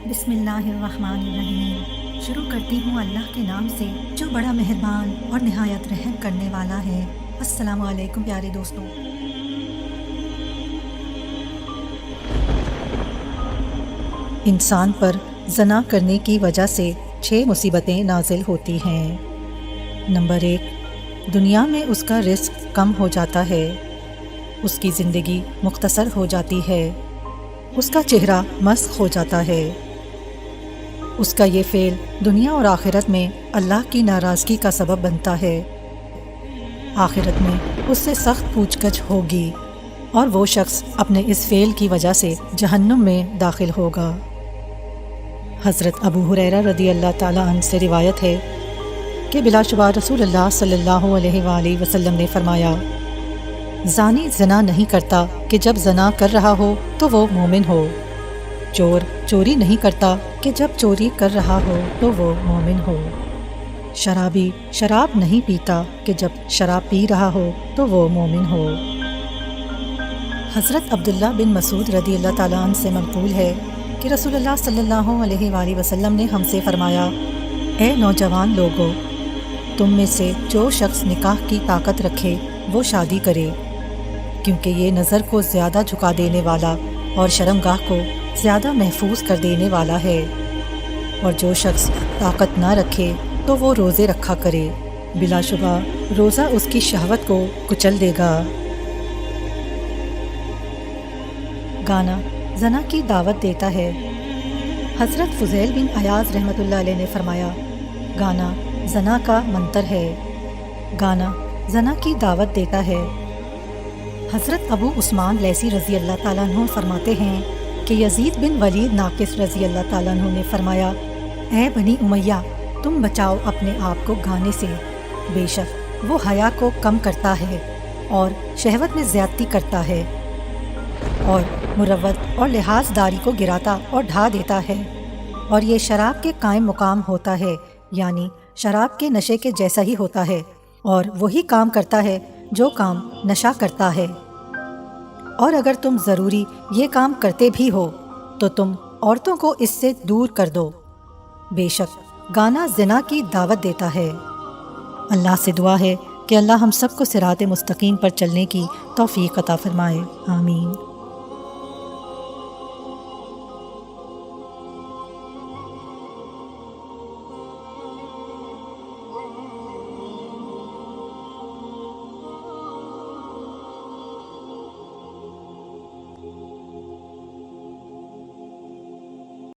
بسم اللہ الرحمن الرحیم۔ شروع کرتی ہوں اللہ کے نام سے جو بڑا مہربان اور نہایت رحم کرنے والا ہے۔ السلام علیکم پیارے دوستوں۔ انسان پر زنا کرنے کی وجہ سے 6 مصیبتیں نازل ہوتی ہیں۔ نمبر 1، دنیا میں اس کا رزق کم ہو جاتا ہے، اس کی زندگی مختصر ہو جاتی ہے، اس کا چہرہ مسخ ہو جاتا ہے۔ اس کا یہ فعل دنیا اور آخرت میں اللہ کی ناراضگی کا سبب بنتا ہے۔ آخرت میں اس سے سخت پوچھ گچھ ہوگی اور وہ شخص اپنے اس فعل کی وجہ سے جہنم میں داخل ہوگا۔ حضرت ابو ہریرہ رضی اللہ تعالیٰ عنہ سے روایت ہے کہ بلا شبہ رسول اللہ صلی اللہ علیہ وآلہ وسلم نے فرمایا، زانی زنا نہیں کرتا کہ جب زنا کر رہا ہو تو وہ مومن ہو، چور چوری نہیں کرتا کہ جب چوری کر رہا ہو تو وہ مومن ہو، شرابی شراب نہیں پیتا کہ جب شراب پی رہا ہو تو وہ مومن ہو۔ حضرت عبداللہ بن مسعود رضی اللہ تعالیٰ عنہ سے منقول ہے کہ رسول اللہ صلی اللہ علیہ وآلہ وسلم نے ہم سے فرمایا، اے نوجوان لوگو، تم میں سے جو شخص نکاح کی طاقت رکھے وہ شادی کرے، کیونکہ یہ نظر کو زیادہ جھکا دینے والا اور شرمگاہ کو زیادہ محفوظ کر دینے والا ہے، اور جو شخص طاقت نہ رکھے تو وہ روزے رکھا کرے، بلا شبہ روزہ اس کی شہوت کو کچل دے گا۔ گانا زنا کی دعوت دیتا ہے۔ حضرت فضیل بن عیاض رحمۃ اللہ علیہ نے فرمایا، گانا زنا کا منتر ہے، گانا زنا کی دعوت دیتا ہے۔ حضرت ابو عثمان لیثی رضی اللہ تعالیٰ عنہ فرماتے ہیں کہ یزید بن ولید ناقص رضی اللہ تعالیٰ عنہ نے فرمایا، اے بنی امیہ، تم بچاؤ اپنے آپ کو گانے سے، بے شک وہ حیا کو کم کرتا ہے اور شہوت میں زیادتی کرتا ہے، اور مروت اور لحاظ داری کو گراتا اور ڈھا دیتا ہے، اور یہ شراب کے قائم مقام ہوتا ہے، یعنی شراب کے نشے کے جیسا ہی ہوتا ہے، اور وہی کام کرتا ہے جو کام نشہ کرتا ہے۔ اور اگر تم ضروری یہ کام کرتے بھی ہو تو تم عورتوں کو اس سے دور کر دو، بے شک گانا زنا کی دعوت دیتا ہے۔ اللہ سے دعا ہے کہ اللہ ہم سب کو صراط مستقیم پر چلنے کی توفیق عطا فرمائے، آمین۔